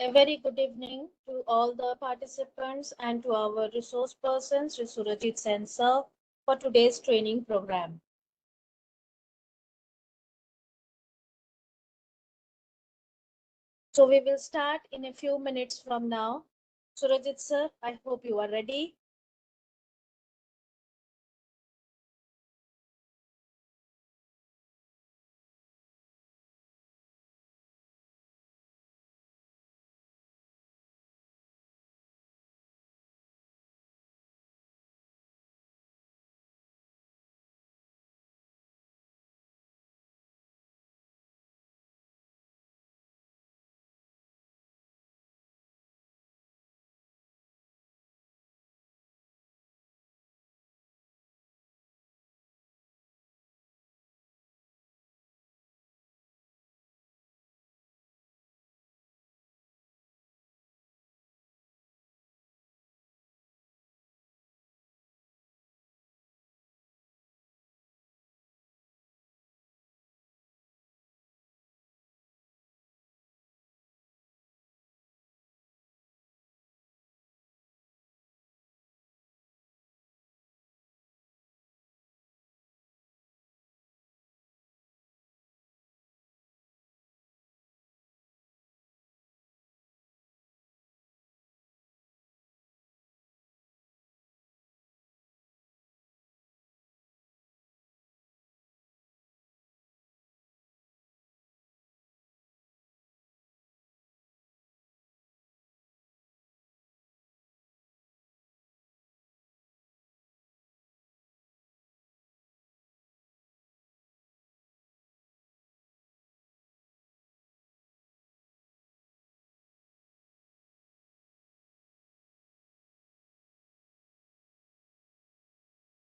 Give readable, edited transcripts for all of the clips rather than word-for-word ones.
A very good evening to all the participants and to our resource persons, Surajit Sen sir, for today's training program. So we will start in a few minutes from now. Surajit sir, I hope you are ready.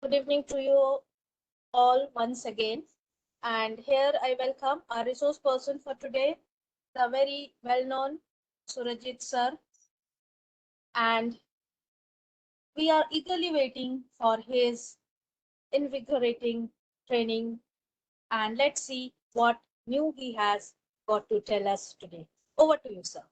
Good evening to you all once again. And here I welcome our resource person for today, the very well-known Surajit sir. And we are eagerly waiting for his invigorating training. And let's see what new he has got to tell us today. Over to you, sir.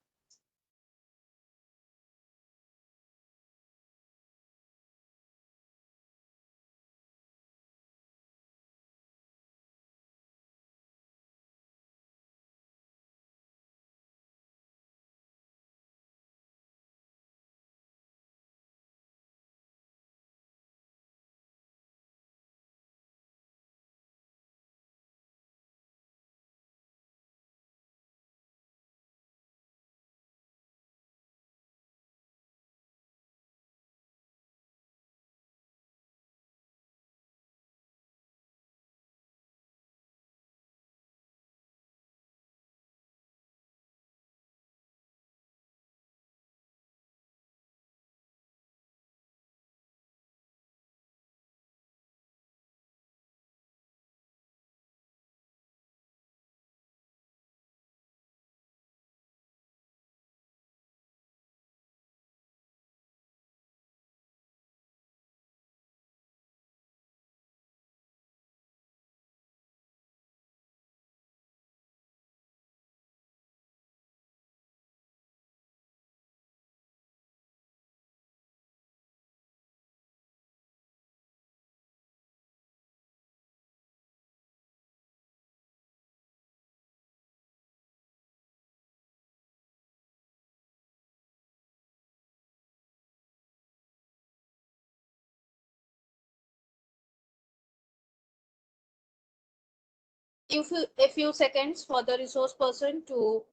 A few seconds for the resource person to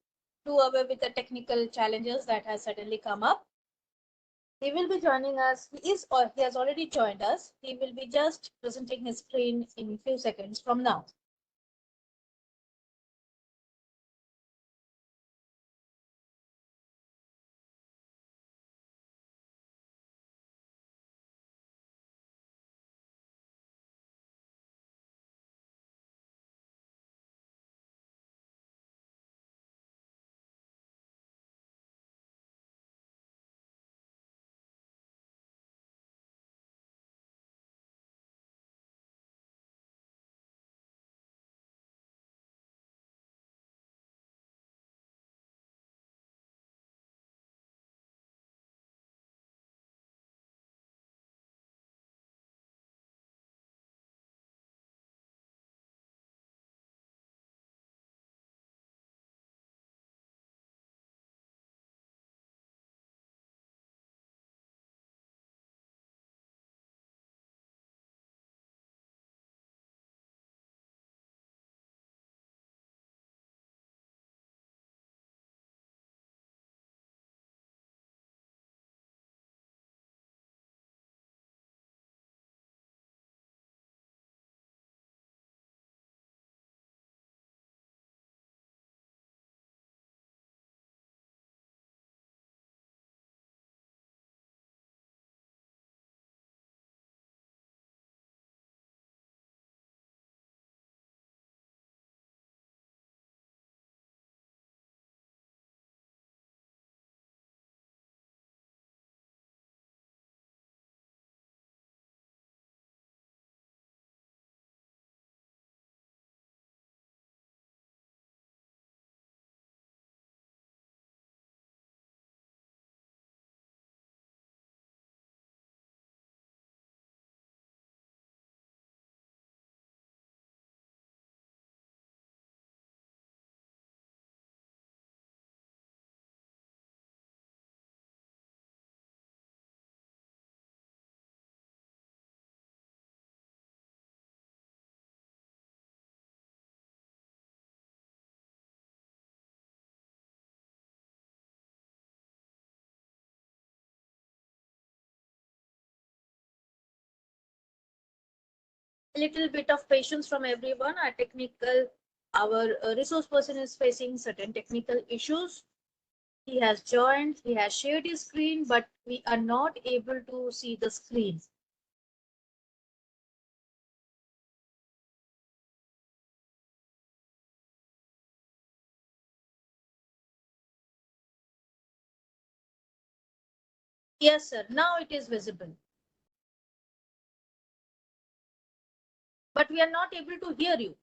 do away with the technical challenges that has suddenly come up. He will be joining us. He is or he has already joined us. He will be just presenting his screen in a few seconds from now. little bit of patience from everyone. Our resource person is facing certain technical issues. He has joined, he has shared his screen, but we are not able to see the screen. Yes, sir. Now it is visible. But we are not able to hear you.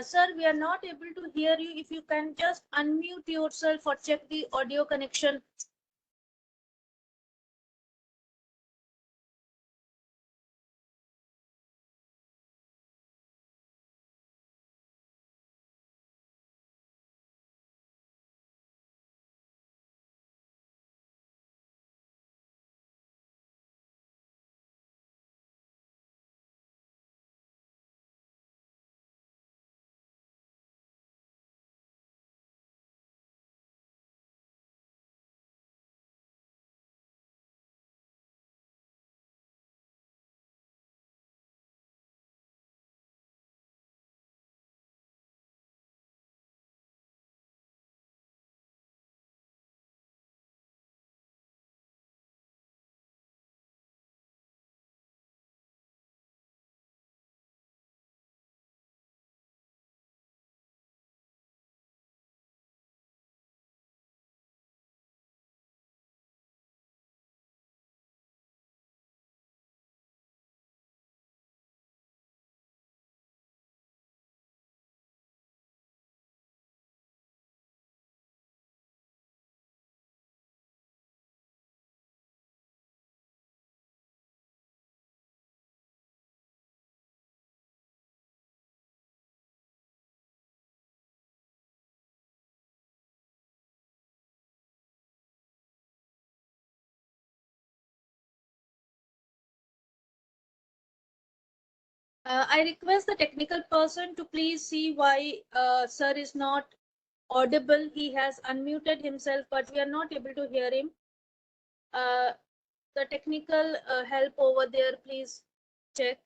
Sir, we are not able to hear you. If you can just unmute yourself or check the audio connection. I request the technical person to please see why sir is not audible. He has unmuted himself, but we are not able to hear him. Uh, the technical help over there, please check.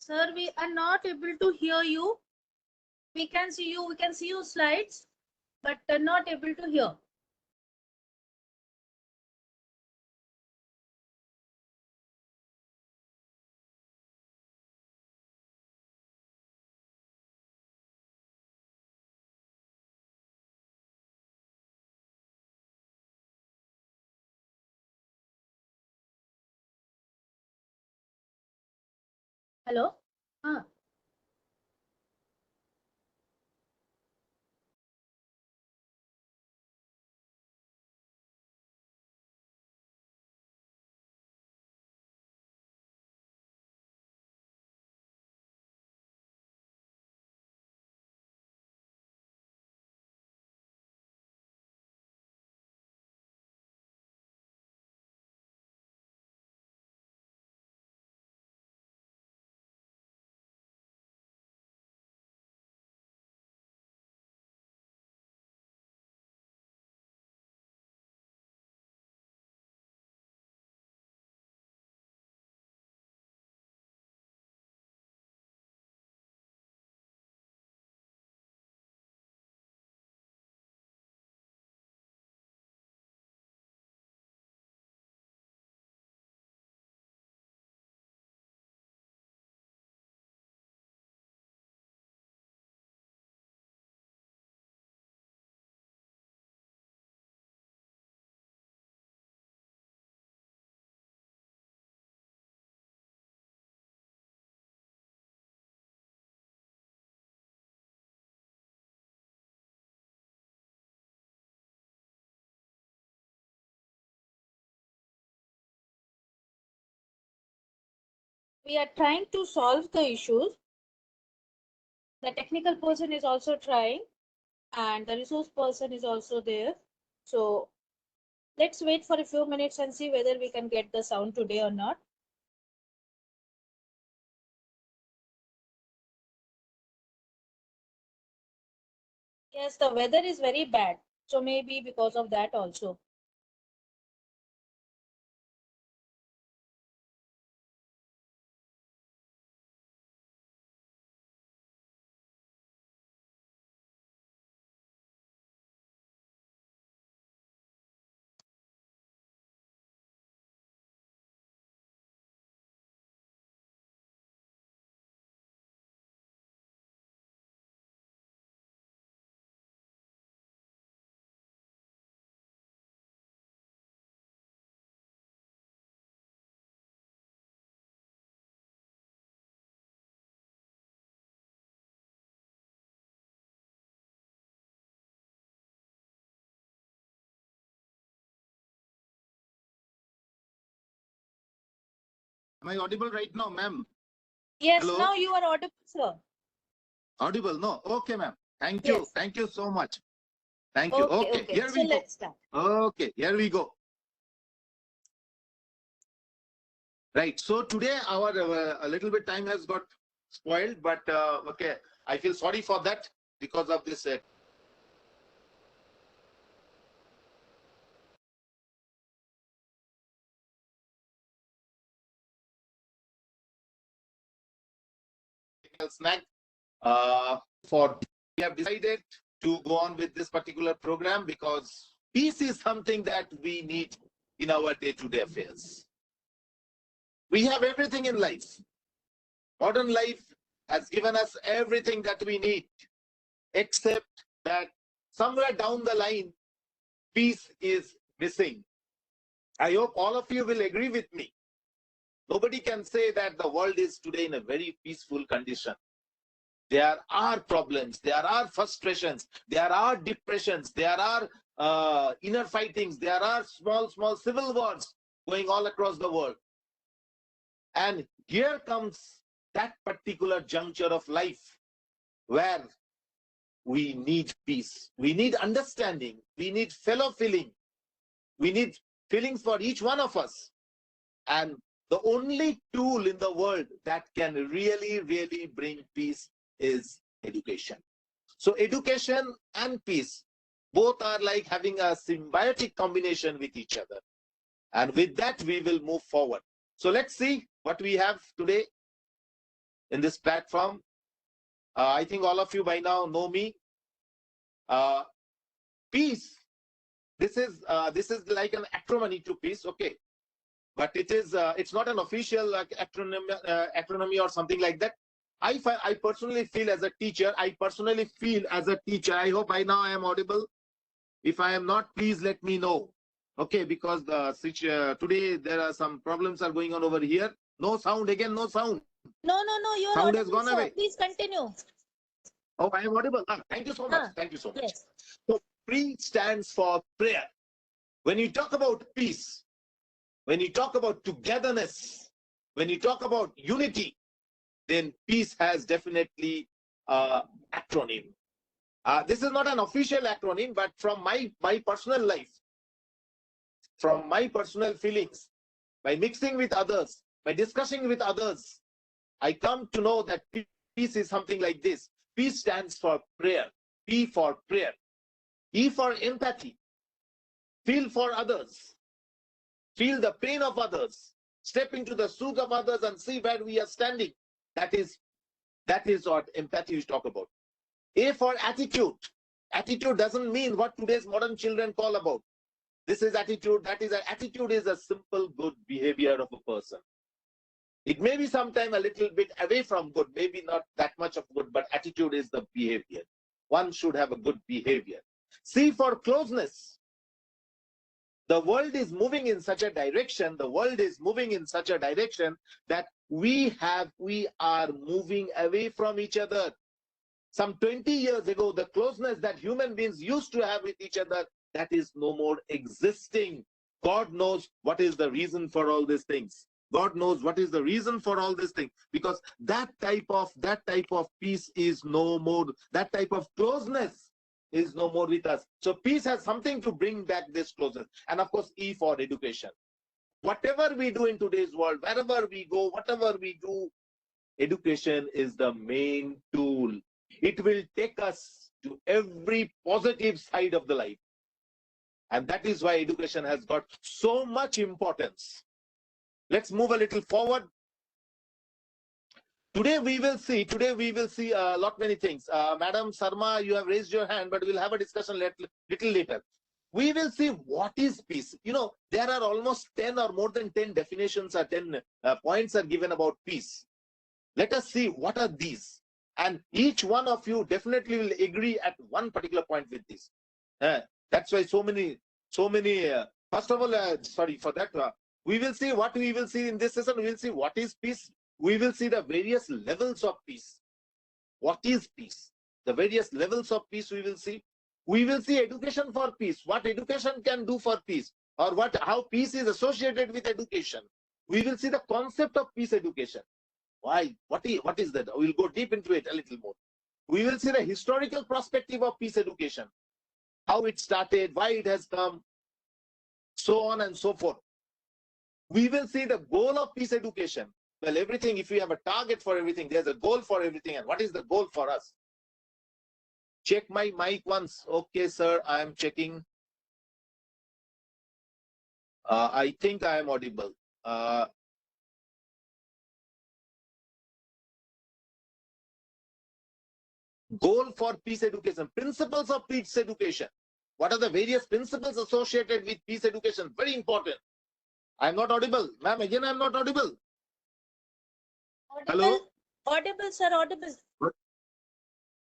Sir, we are not able to hear you. We can see you. We can see your slides, but not able to hear. Hello? Ah. We are trying to solve the issues. The technical person is also trying, and the resource person is also there. So let's wait for a few minutes and see whether we can get the sound today or not. Yes, the weather is very bad. So maybe because of that also. Am I audible right now, ma'am? Yes, Hello? now you are audible, sir. Audible? No. Okay, ma'am. Thank you. Yes. Thank you so much. Thank you. Okay, Okay, okay. here So we go. let's start. Okay, here we go. Right. So today our a little bit time has got spoiled, but okay, I feel sorry for that because of this. Snack. For we have decided to go on with this particular program because peace is something that we need in our day-to-day affairs. We have everything in life. Modern life has given us everything that we need, except that somewhere down the line, peace is missing. I hope all of you will agree with me. Nobody can say that the world is today in a very peaceful condition. There are problems, there are frustrations, there are depressions, there are inner fightings, there are small civil wars going all across the world. And here comes that particular juncture of life where we need peace, we need understanding, we need fellow feeling, we need feelings for each one of us. And the only tool in the world that can really bring peace is education. So education and peace both are like having a symbiotic combination with each other. And with that, we will move forward. So let's see what we have today. in this platform. I think all of you by now know me. Peace. This is like an acronymy to peace. Okay, but it's not an official acronym or something like that. I personally feel as a teacher. I hope by now I am audible. If I am not, please let me know. Okay, because today there are some problems are going on over here. No sound again. No sound. No, you are Sound has audible, gone sir. away. Please continue. Oh, I am audible. Thank you so much. Thank you so much. Yes. So, PRE stands for prayer. When you talk about peace, when you talk about togetherness, when you talk about unity, then peace has definitely acronym. This is not an official acronym, but from my personal life, from my personal feelings, by mixing with others, by discussing with others, I come to know that peace is something like this. Peace stands for prayer. P for prayer. E for empathy. Feel for others. Feel the pain of others. Step into the shoes of others and see where we are standing. That is what empathy is talk about. A for attitude. Attitude doesn't mean what today's modern children call about. This is attitude. Attitude is a simple good behavior of a person. It may be sometime a little bit away from good, maybe not that much of good, but attitude is the behavior. One should have a good behavior. C for closeness. The world is moving in such a direction, that we are moving away from each other. Some 20 years ago, the closeness that human beings used to have with each other, that is no more existing. God knows what is the reason for all these things. God knows what is the reason for all these things, because that type of peace is no more. That type of closeness is no more with us. So peace has something to bring back this closeness. And of course, E for education. Whatever we do in today's world, wherever we go, whatever we do, education is the main tool. It will take us to every positive side of the life. And that is why education has got so much importance. Let's move a little forward. Today we will see a lot many things. Madam Sarma, you have raised your hand, but we'll have a discussion little later. We will see what is peace. You know, there are almost 10 or more than 10 definitions or 10 points are given about peace. Let us see what are these. And each one of you definitely will agree at one particular point with this. That's why so many, first of all, sorry for that. We will see what we will see in this session. We will see what is peace. We will see the various levels of peace. What is peace? The various levels of peace we will see. We will see education for peace. What education can do for peace, or how peace is associated with education. We will see the concept of peace education. Why? What is that? We'll go deep into it a little more. We will see the historical perspective of peace education, how it started, why it has come, so on and so forth. We will see the goal of peace education. Well, everything, if we have a target for everything, there's a goal for everything. And what is the goal for us? Check my mic once. Okay, sir, I am checking. I think I am audible. Goal for peace education, principles of peace education. What are the various principles associated with peace education? Very important. I'm not audible. Ma'am, again, I'm not audible. Audible. Hello? Audible, sir, audible.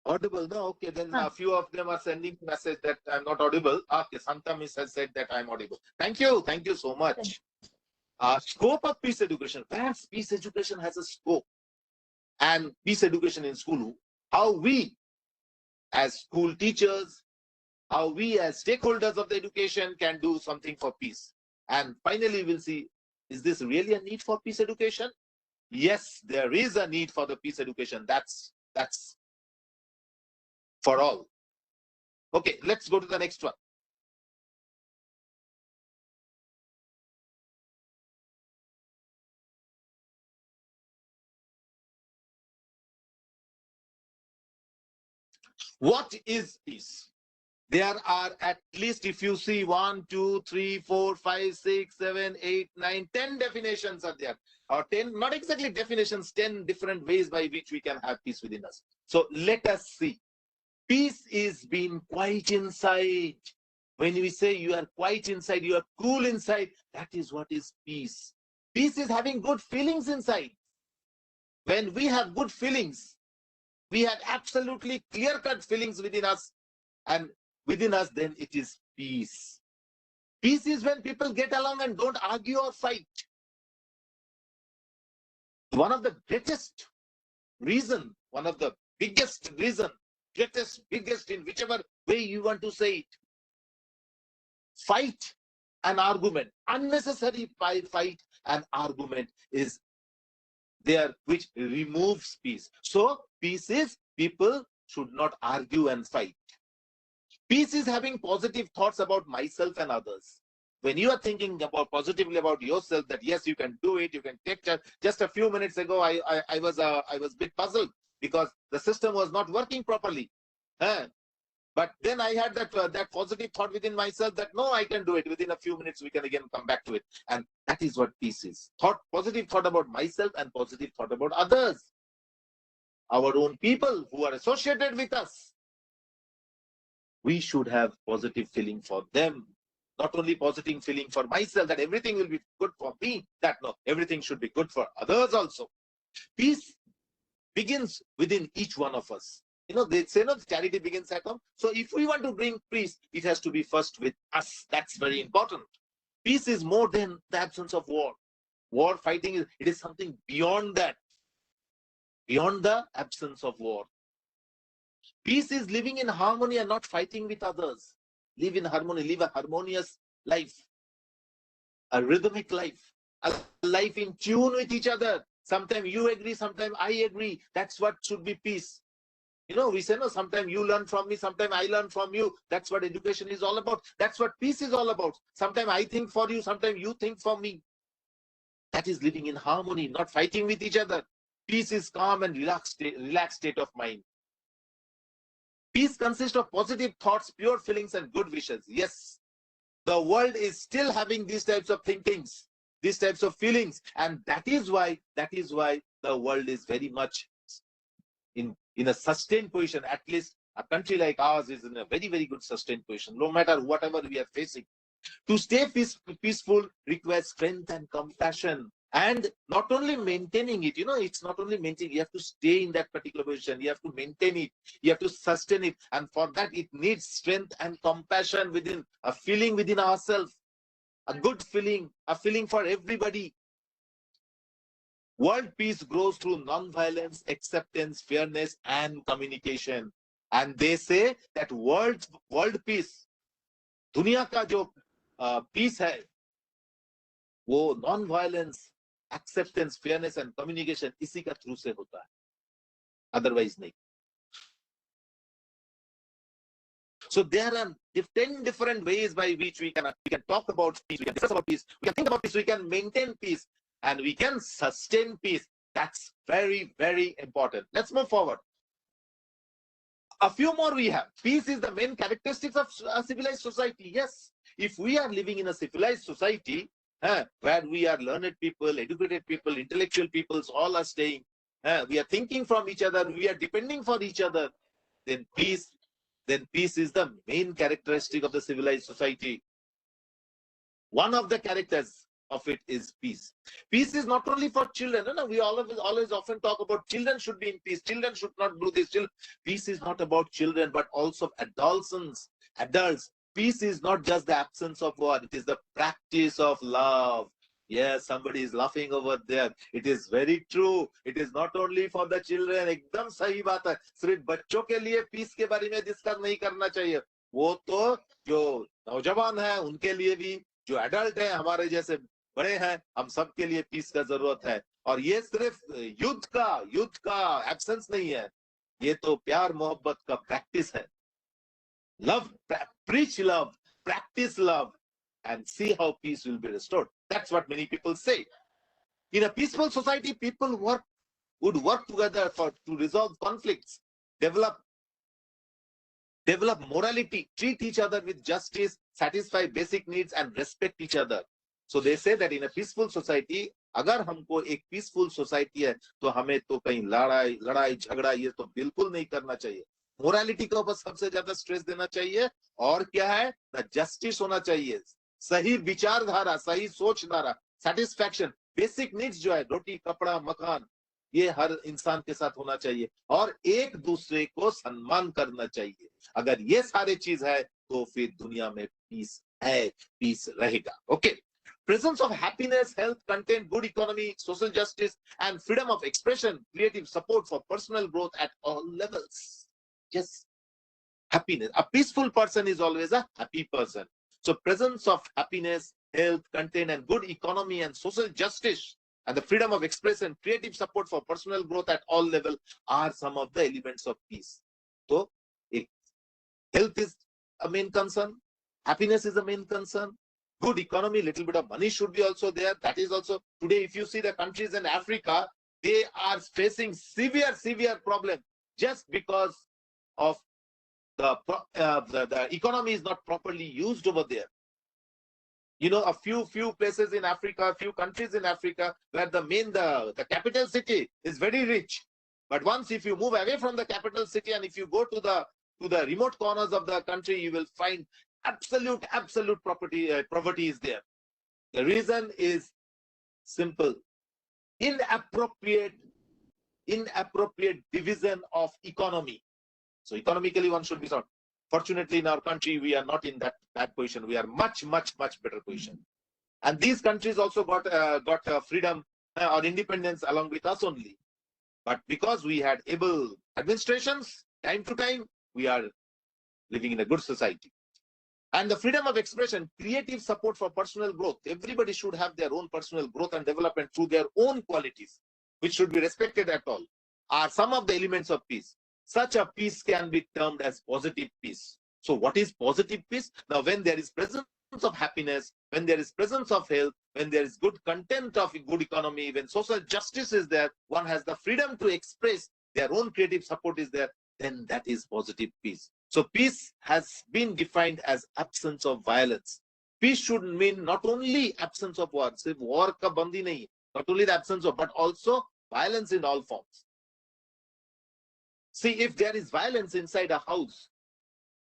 Audible, no? Okay, then a few of them are sending message that I'm not audible. Okay, Santa Miss has said that I'm audible. Thank you so much. Scope of peace education. Perhaps peace education has a scope. And peace education in school, how we as school teachers, how we as stakeholders of the education can do something for peace. And finally, we'll see, is this really a need for peace education? Yes, there is a need for the peace education. That's for all. Okay, let's go to the next one. What is peace? There are at least, if you see 1, 2, 3, 4, 5, 6, 7, 8, 9, 10 definitions are there. Or 10, not exactly definitions, 10 different ways by which we can have peace within us. So let us see. Peace is being quiet inside. When we say you are quiet inside, you are cool inside, that is what is peace. Peace is having good feelings inside. When we have good feelings, we have absolutely clear-cut feelings within us, and within us, then it is peace. Peace is when people get along and don't argue or fight. One of the greatest reason, one of the biggest reason, biggest in whichever way you want to say it, fight and argument, unnecessary fight and argument is there, which removes peace. So peace is people should not argue and fight. Peace is having positive thoughts about myself and others. When you are thinking about positively about yourself, that yes, you can do it, you can take charge. Just a few minutes ago, I was a bit puzzled because the system was not working properly. But then I had that positive thought within myself that no, I can do it. Within a few minutes, we can again come back to it. And that is what peace is. Positive thought about myself and positive thought about others. Our own people who are associated with us. We should have positive feeling for them. Not only positive feeling for myself, that everything will be good for me. That no, everything should be good for others also. Peace begins within each one of us. You know, they say no, charity begins at home. So if we want to bring peace, it has to be first with us. That's very important. Peace is more than the absence of war. War fighting, it is something beyond that. Beyond the absence of war. Peace is living in harmony and not fighting with others. Live in harmony, live a harmonious life. A rhythmic life. A life in tune with each other. Sometimes you agree, sometimes I agree. That's what should be peace. You know, we say, no, sometimes you learn from me, sometimes I learn from you. That's what education is all about. That's what peace is all about. Sometimes I think for you, sometimes you think for me. That is living in harmony, not fighting with each other. Peace is calm and relaxed state of mind. Peace consists of positive thoughts, pure feelings, and good wishes. Yes, the world is still having these types of thinkings, these types of feelings. And that is why the world is very much in a sustained position. At least a country like ours is in a very, very good sustained position, no matter whatever we are facing. To stay peaceful requires strength and compassion. And not only maintaining it, you know, it's not only maintaining, you have to stay in that particular position, you have to maintain it, you have to sustain it. And for that, it needs strength and compassion within, a feeling within ourselves, a good feeling, a feeling for everybody. World peace grows through non-violence, acceptance, fairness, and communication. And they say that world peace, दुनिया का जो peace है, वो non-violence, acceptance, fairness, and communication इसी का through से होता है. Otherwise नहीं. So there are 10 different ways by which we can talk about peace, we can discuss about peace, we can think about peace, we can maintain peace, and we can sustain peace. That's very, very important. Let's move forward. A few more we have. Peace is the main characteristics of a civilized society. Yes, if we are living in a civilized society, where we are learned people, educated people, intellectual peoples, all are staying, we are thinking from each other, we are depending for each other, then peace is the main characteristic of the civilized society. One of the characters of it is peace. Peace is not only for children. No, we always often talk about children should be in peace. Children should not do this. Peace is not about children, but also adolescents, adults. Peace is not just the absence of war. It is the practice of love. Yes, somebody is laughing over there. It is very true. It is not only for the children. एकदम सही बात है. सिर्फ बच्चों के लिए peace के बारे में डिस्कस नहीं करना चाहिए. वो तो जो नौजवान है उनके लिए भी, जो एडल्ट है हमारे जैसे बड़े हैं, हम सब के लिए पीस का जरूरत है. और ये सिर्फ युद्ध का एब्सेंस नहीं है, ये तो प्यार मोहब्बत का प्रैक्टिस है. Love, preach love, practice love, and see how peace will be restored. That's what many people say. In a peaceful society, people would work together to resolve conflicts, develop develop morality, treat each other with justice, satisfy basic needs, and respect each other. So they say that in a peaceful society, अगर हमको एक peaceful society है तो हमें तो कहीं लड़ाई झगड़ा ये तो बिल्कुल नहीं करना चाहिए. मोरालिटी के ऊपर सबसे ज्यादा स्ट्रेस देना चाहिए. और क्या है, जस्टिस होना चाहिए, सही विचारधारा, सही सोचधारा, सेटिस्फैक्शन, बेसिक नीड्स जो है रोटी कपड़ा मकान, ये हर इंसान के साथ होना चाहिए. और एक दूसरे को सम्मान करना चाहिए. अगर ये सारे चीज है तो फिर दुनिया में पीस है, पीस रहेगा. Okay. Presence of happiness, health, content, good economy, social justice, and freedom of expression, creative support for personal growth at all levels. Yes, happiness. A peaceful person is always a happy person. So presence of happiness, health, content, and good economy and social justice, and the freedom of expression, creative support for personal growth at all levels are some of the elements of peace. So, health is a main concern, happiness is a main concern, good economy, little bit of money should be also there. That is also, today, if you see the countries in Africa, they are facing severe problem just because of the economy is not properly used over there. You know, a few places in Africa, a few countries in Africa where the capital city is very rich. But once if you move away from the capital city and if you go to the remote corners of the country, you will find absolute poverty is there. The reason is simple: inappropriate division of economy. So economically one should be sound. Fortunately, in our country, we are not in that bad position. We are much better position. And these countries also got freedom or independence along with us only. But because we had able administrations, time to time, we are living in a good society. And the freedom of expression, creative support for personal growth. Everybody should have their own personal growth and development through their own qualities, which should be respected at all, are some of the elements of peace. Such a peace can be termed as positive peace. So what is positive peace? Now, when there is presence of happiness, when there is presence of health, when there is good content of good economy, when social justice is there, one has the freedom to express, their own creative support is there, then that is positive peace. So peace has been defined as absence of violence. Peace should mean not only absence of war, war ka bandi nahi, not only the absence of, but also violence in all forms. See, if there is violence inside a house,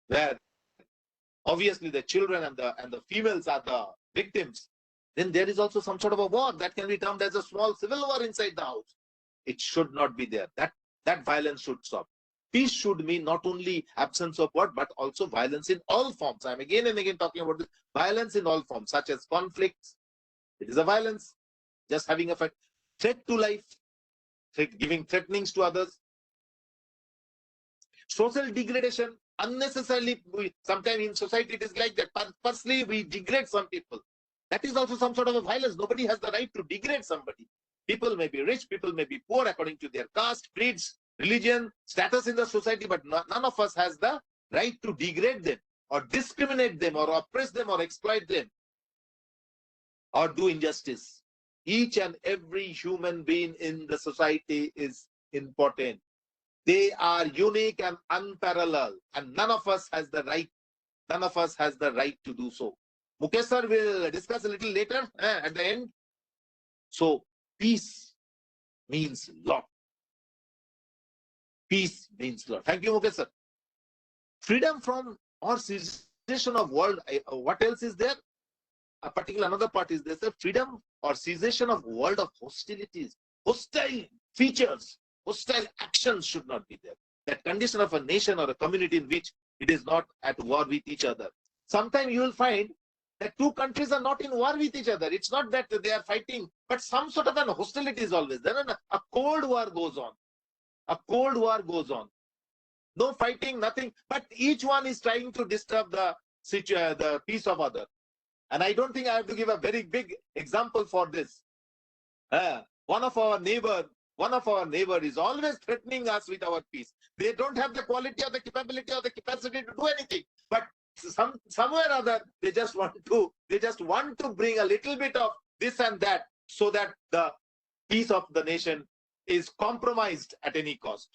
where obviously the children and the females are the victims, then there is also some sort of a war that can be termed as a small civil war inside the house. It should not be there. That violence should stop. Peace should mean not only absence of war, but also violence in all forms. I'm again and again talking about this. Violence in all forms, such as conflicts. It is a violence. Just having a fight. Threat to life. Giving threatenings to others. Social degradation. Unnecessarily, sometimes in society it is like that. Firstly, we degrade some people. That is also some sort of a violence. Nobody has the right to degrade somebody. People may be rich, people may be poor according to their caste, creeds, religion, status in the society, but none of us has the right to degrade them or discriminate them or oppress them or exploit them or do injustice. Each and every human being in the society is important. They are unique and unparalleled, and none of us has the right to do so. Mukesh sir will discuss a little later at the end. So peace means lot. Peace means lot. Thank you, Mukesh sir. Freedom from or cessation of world. What else is there? A particular another part is there. Freedom or cessation of world of hostilities. Hostile features, hostile actions should not be there. That condition of a nation or a community in which it is not at war with each other. Sometimes you will find that two countries are not in war with each other. It's not that they are fighting, but some sort of an hostility is always there. A cold war goes on. A cold war goes on. No fighting, nothing, but each one is trying to disturb the peace of other. And I don't think I have to give a very big example for this. One of our neighbor is always threatening us with our peace. They don't have the quality or the capability or the capacity to do anything, but somewhere or other they just want to bring a little bit of this and that so that the peace of the nation is compromised at any cost.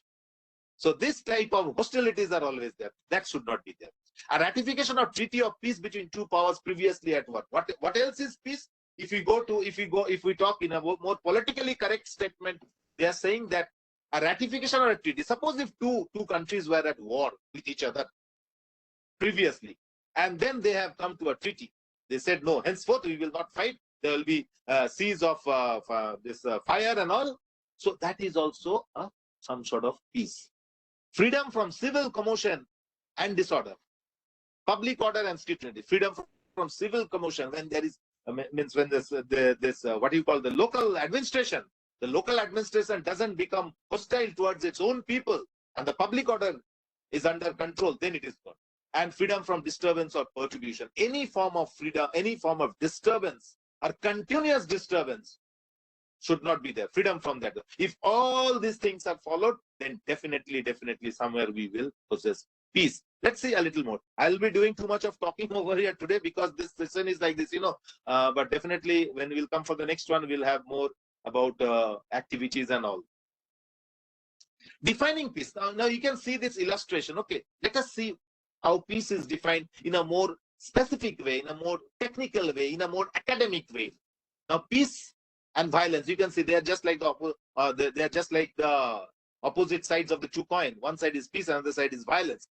So this type of hostilities are always there. That should not be there. A ratification of treaty of peace between two powers previously at war. What else is peace? If we talk in a more politically correct statement, they are saying that a ratification or a treaty. Suppose if two countries were at war with each other previously, and then they have come to a treaty. They said, no, henceforth we will not fight. There will be cease of this fire and all. So that is also some sort of peace. Freedom from civil commotion and disorder. Public order and security. Freedom from civil commotion when there is means when this what do you call the local administration. The local administration doesn't become hostile towards its own people, and the public order is under control. Then it is gone. And freedom from disturbance or perturbation. Any form of freedom, any form of disturbance or continuous disturbance should not be there. Freedom from that. If all these things are followed, then definitely somewhere we will possess peace. Let's see a little more. I'll be doing too much of talking over here today because this session is like this, but definitely when we'll come for the next one, we'll have more about activities and all. Defining peace. Now you can see this illustration. Okay, let us see how peace is defined in a more specific way, in a more technical way, in a more academic way. Now, peace and violence, you can see they are just like the opposite sides of the two coin. One side is peace, another side is violence.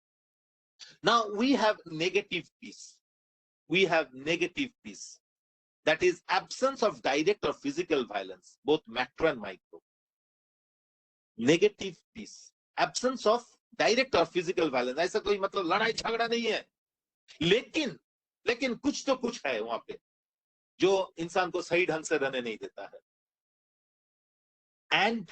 Now we have negative peace. We have negative peace. That is absence of direct or physical violence, both macro and micro. Negative peace, absence of direct और physical violence. ऐसा कोई मतलब लड़ाई झगड़ा नहीं है, लेकिन कुछ तो कुछ है वहां पे जो इंसान को सही ढंग से रहने नहीं देता है. And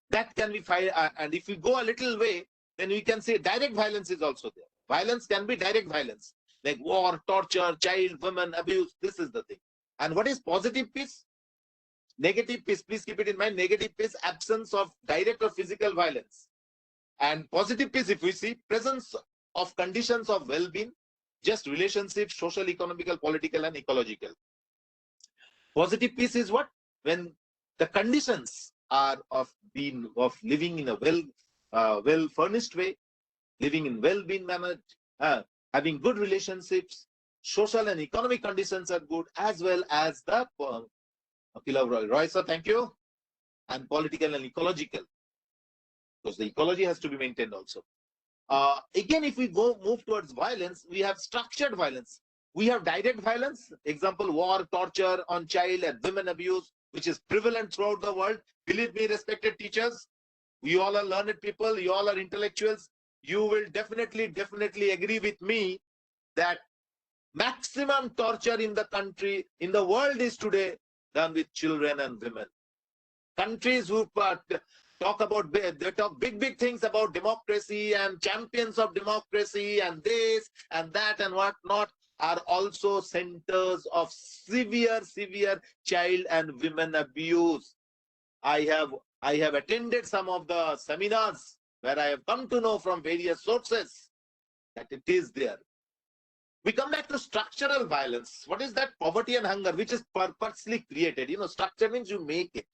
that can be fired. And if we go a little way, then we can say direct violence is also there. Violence can be direct violence, like war, torture, child, women, abuse. This is the thing. And what is positive peace? Negative peace, please keep it in mind. Negative peace, absence of direct or physical violence. And positive peace, if we see, presence of conditions of well-being, just relationships, social, economical, political, and ecological. Positive peace is what? When the conditions are of living in a well furnished way, living in well-being manner, having good relationships, social and economic conditions are good, as well as the Roy, sir, thank you, and political and ecological, because the ecology has to be maintained also. Again, if we move towards violence, we have structured violence. We have direct violence, example, war, torture on child and women abuse, which is prevalent throughout the world. Believe me, respected teachers, you all are learned people, you all are intellectuals. You will definitely agree with me that maximum torture in the country, in the world is today done with children and women. Countries who talk big things about democracy and champions of democracy and this and that and what not are also centers of severe child and women abuse. I have attended some of the seminars where I have come to know from various sources that it is there. We come back to structural violence. What is that? Poverty and hunger, which is purposely created. Structure means you make it.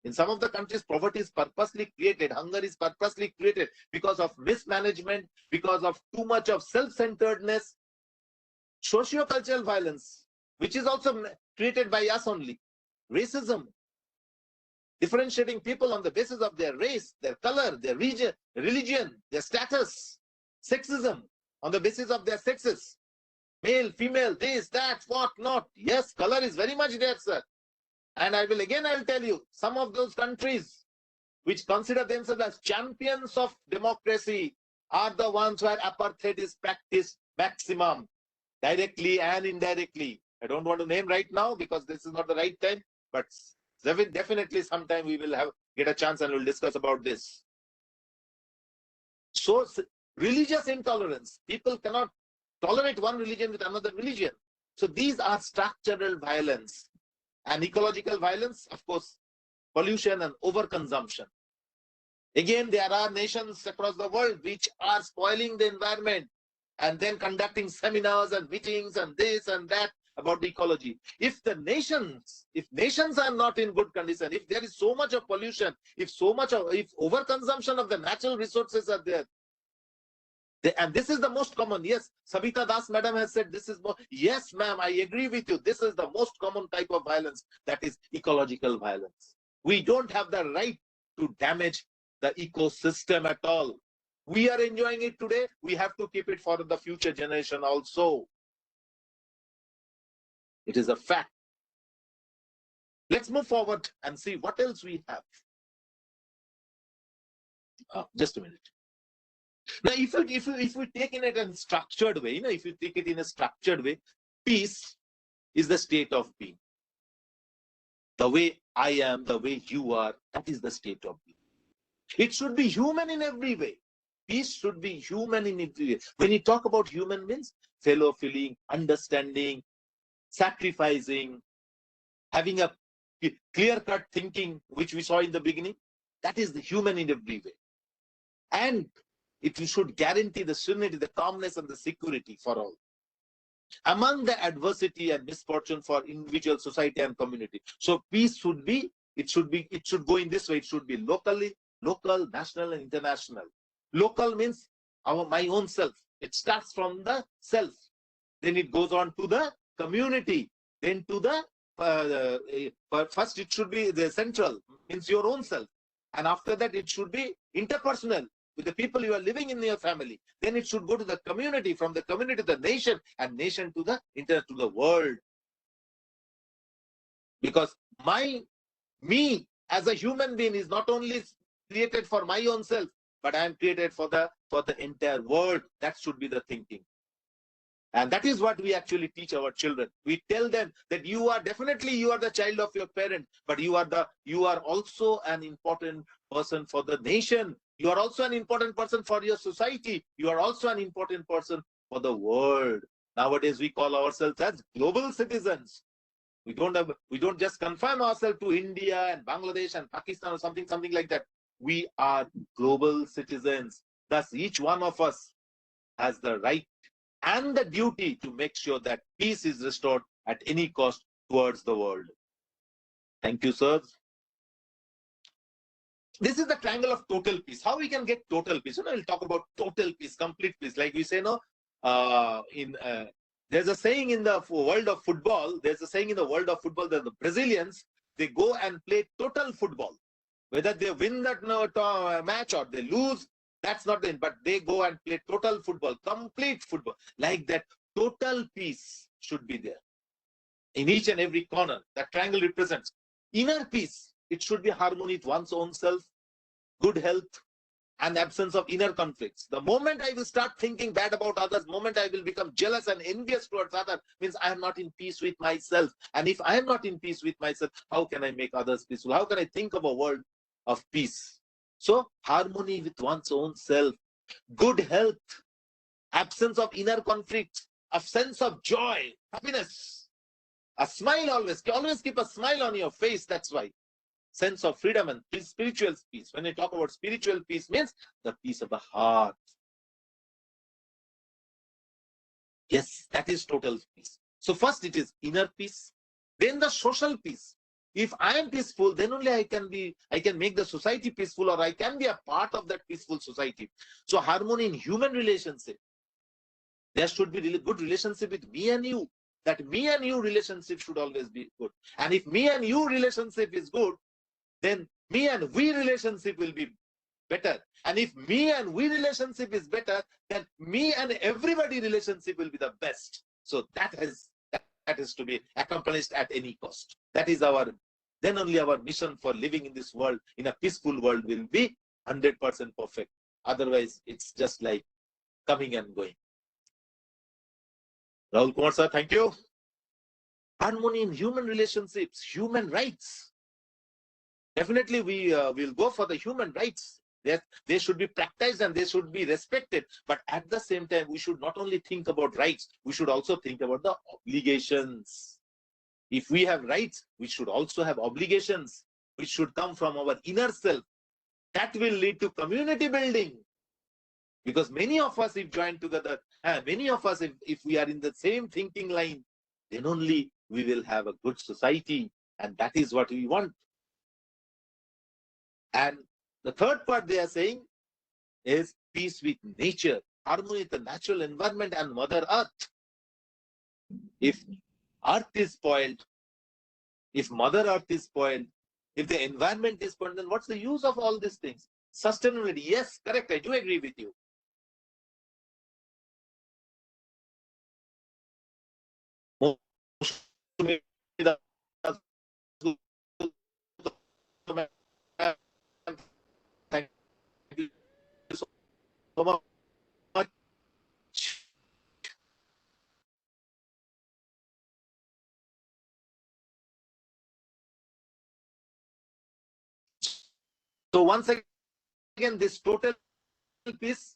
In some of the countries, poverty is purposely created. Hunger is purposely created because of mismanagement, because of too much of self-centeredness. Socio-cultural violence, which is also created by us only. Racism, differentiating people on the basis of their race, their color, their region, religion, their status. Sexism, on the basis of their sexes. Male, female, this, that, what not. Yes, color is very much there, sir. And I'll tell you, some of those countries which consider themselves as champions of democracy are the ones where apartheid is practiced maximum, directly and indirectly. I don't want to name right now because this is not the right time, but definitely sometime we will get a chance and we'll discuss about this. So religious intolerance, people cannot tolerate one religion with another religion. So these are structural violence. And ecological violence, of course, pollution and overconsumption. Again, there are nations across the world which are spoiling the environment and then conducting seminars and meetings and this and that about the ecology. If nations are not in good condition, if there is so much of pollution, if overconsumption of the natural resources are there, and this is the most common. Yes, Sabita Das madam has said this is more. Yes, ma'am, I agree with you. This is the most common type of violence, that is ecological violence. We don't have the right to damage the ecosystem at all. We are enjoying it today. We have to keep it for the future generation also. It is a fact. Let's move forward and see what else we have. Just a minute. Now, if we take it in a structured way, if you take it in a structured way, peace is the state of being. The way I am, the way you are, that is the state of being. It should be human in every way. Peace should be human in every way. When you talk about human, means fellow feeling, understanding, sacrificing, having a clear-cut thinking, which we saw in the beginning. That is the human in every way. And it should guarantee the serenity, the calmness, and the security for all. Among the adversity and misfortune for individual, society, and community. So peace should go in this way. It should be local, national, and international. Local means my own self. It starts from the self. Then it goes on to the community. Then to the first it should be the central, means your own self. And after that it should be interpersonal, with the people you are living in your family. Then it should go to the community, from the community to the nation, and nation to the world. Because me as a human being is not only created for my own self, but I am created for the entire world. That should be the thinking. And that is what we actually teach our children. We tell them that you are the child of your parent, but you are also an important person for the nation. You are also an important person for your society. You are also an important person for the world. Nowadays, we call ourselves as global citizens. We don't just confine ourselves to India and Bangladesh and Pakistan or something like that. We are global citizens. Thus, each one of us has the right and the duty to make sure that peace is restored at any cost towards the world. Thank you, sir. This is the triangle of total peace. How we can get total peace? We'll talk about total peace, complete peace. Like we say, there's a saying in the world of football. That the Brazilians, they go and play total football. Whether they win that match or they lose, that's not the end, but they go and play total football, complete football. Like that, total peace should be there. In each and every corner, that triangle represents inner peace. It should be harmony with one's own self, good health, and absence of inner conflicts. The moment I will start thinking bad about others, the moment I will become jealous and envious towards others, means I am not in peace with myself. And if I am not in peace with myself, how can I make others peaceful? How can I think of a world of peace? So, harmony with one's own self, good health, absence of inner conflict, a sense of joy, happiness, a smile always keep a smile on your face. That's why. Sense of freedom and spiritual peace. When I talk about spiritual peace, means the peace of the heart. Yes, that is total peace. So first it is inner peace, then the social peace. If I am peaceful, then only I can make the society peaceful, or I can be a part of that peaceful society. So harmony in human relationship. There should be really good relationship with me and you. That me and you relationship should always be good. And if me and you relationship is good, then me and we relationship will be better. And if me and we relationship is better, then me and everybody relationship will be the best. So that is to be accomplished at any cost. That is then only our mission for living in this world, in a peaceful world, will be 100% perfect. Otherwise, it's just like coming and going. Rahul Kumar sir, thank you. Harmony in human relationships, human rights. Definitely, we will go for the human rights. They should be practiced and they should be respected. But at the same time, we should not only think about rights, we should also think about the obligations. If we have rights, we should also have obligations, which should come from our inner self. That will lead to community building. Because many of us, if joined together, many of us, if we are in the same thinking line, then only we will have a good society, and that is what we want. And the third part they are saying is peace with nature, harmony with the natural environment and Mother Earth. If Earth is spoiled, if Mother Earth is spoiled, if the environment is spoiled, then what's the use of all these things? Sustainability, yes, correct, I do agree with you. Thank you so much. So once again, this total peace.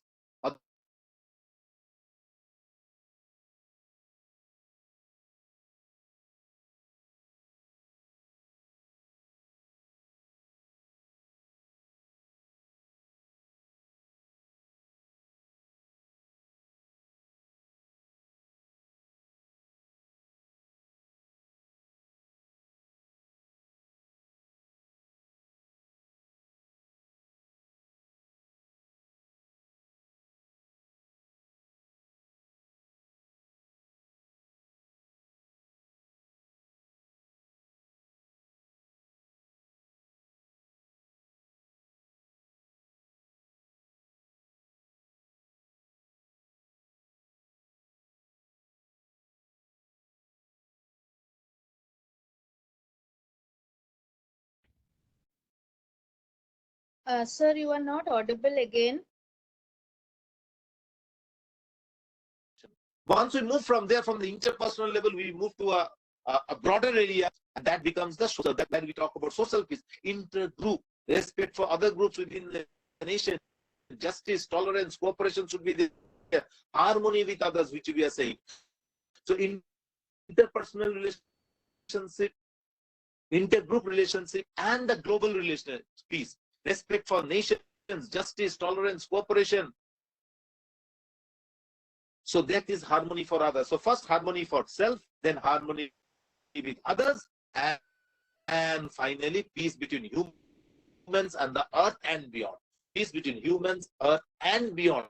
Sir, you are not audible again. Once we move from there, from the interpersonal level, we move to a broader area, and that becomes the social. That we talk about social peace, intergroup, respect for other groups within the nation, justice, tolerance, cooperation should be there, harmony with others, which we are saying. So interpersonal relationship, intergroup relationship, and the global relationship, peace, respect for nations, justice, tolerance, cooperation. So that is harmony for others. So first harmony for self, then harmony with others, and finally peace between humans and the earth and beyond. Peace between humans, earth, and beyond.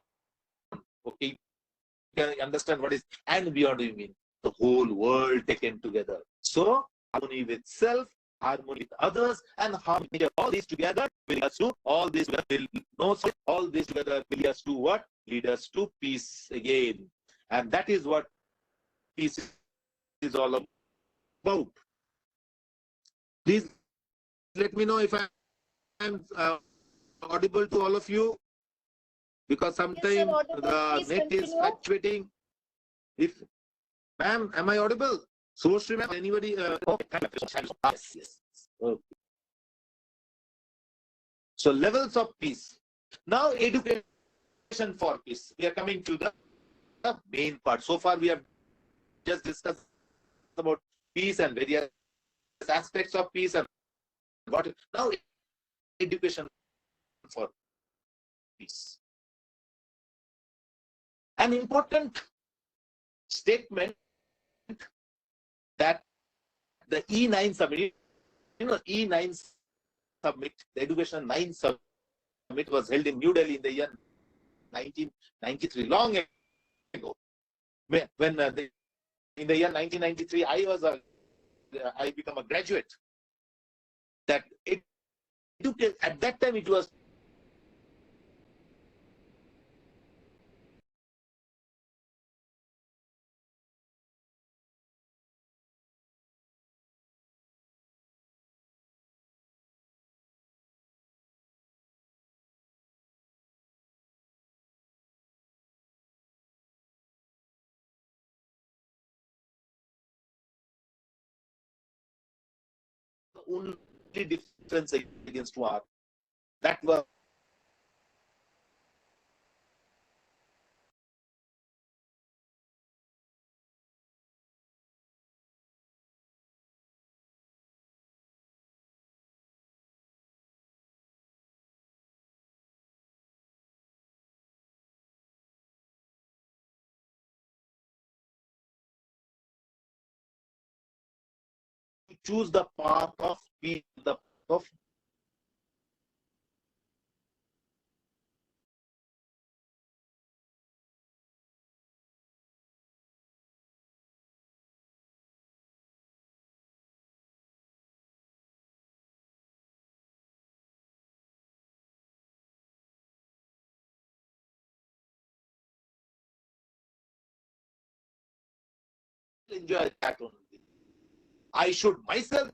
Okay, you can understand what is and beyond you mean. The whole world taken together. So harmony with self, harmony with others, and harmony with all these together will lead us to all this will no all this together will lead us to what? Lead us to peace again. And that is what peace is all about. Please let me know if I am audible to all of you, because Yes, sir, sometimes audible. the Please net is continue. fluctuating. If ma'am, am I audible? Soshri ma'am, anybody? Okay. Yes, yes. Okay. So levels of peace. Now education for peace. We are coming to the main part. So far we have just discussed about peace and various aspects of peace and what. Now education for peace. An important statement that the E9 summit, E9 summit, the Education 9 summit was held in New Delhi in the year 1993, long ago. When in the year 1993, I become a graduate. That it took at that time it was the only difference against war. That was choose the path of peace, the path of enjoy that only. I should myself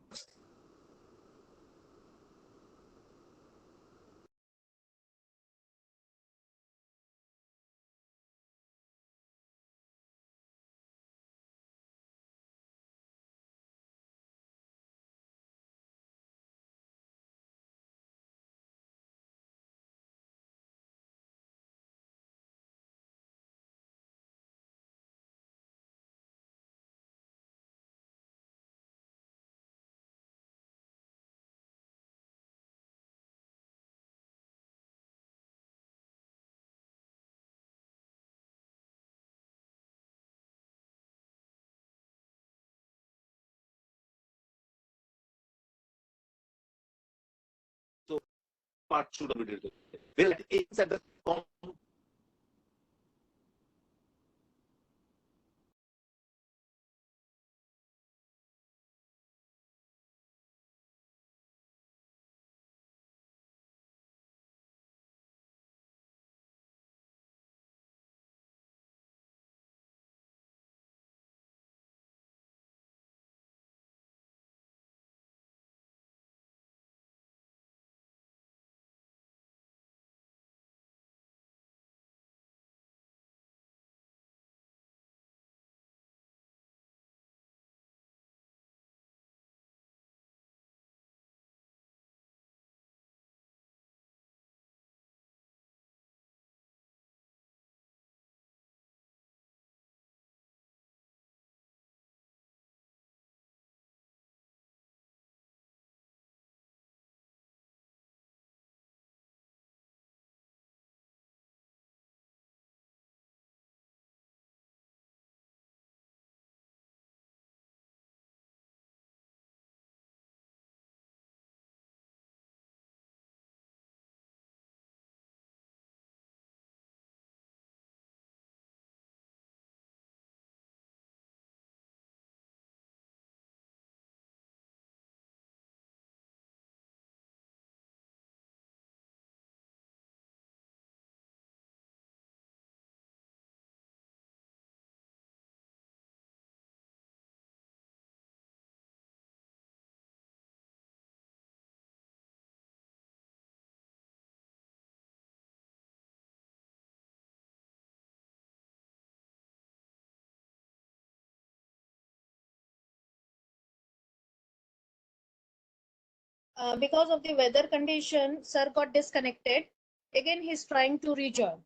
so part should be did. Well, it's at the Because of the weather condition, sir got disconnected. Again, he's trying to rejoin.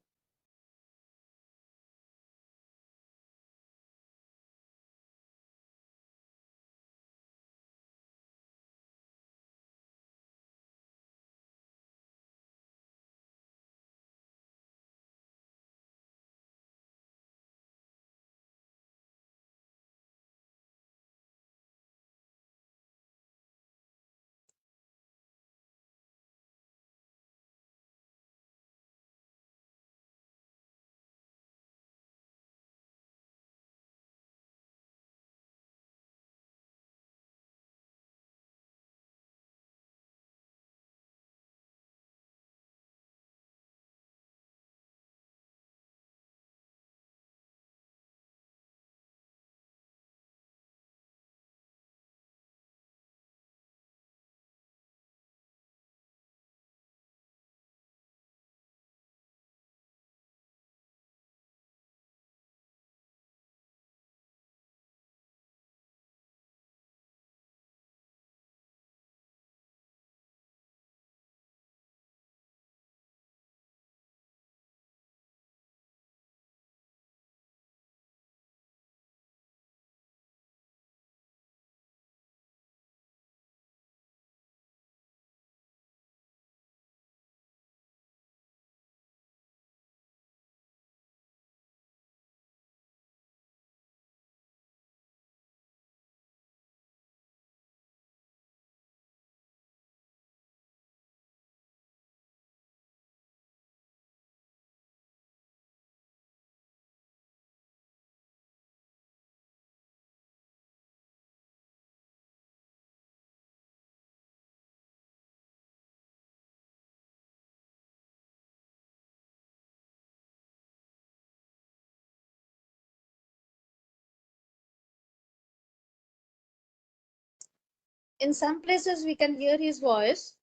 In some places we can hear his voice.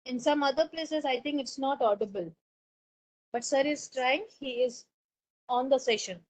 In some other places, I think it's not audible. But sir is trying. He is on the session.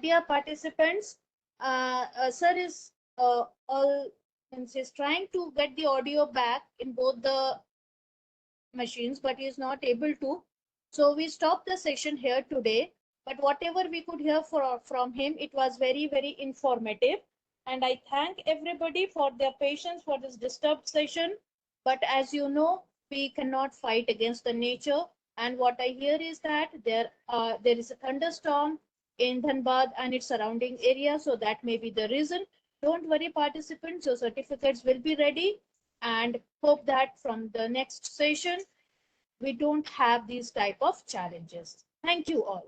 Dear participants, sir is all means is trying to get the audio back in both the machines, but he is not able to. So we stopped the session here today. But whatever we could hear from him, it was very, very informative. And I thank everybody for their patience for this disturbed session. But as you know, we cannot fight against the nature. And what I hear is that there is a thunderstorm in Dhanbad and its surrounding area. So that may be the reason. Don't worry, participants. Your certificates will be ready, and hope that from the next session we don't have these type of challenges. Thank you all.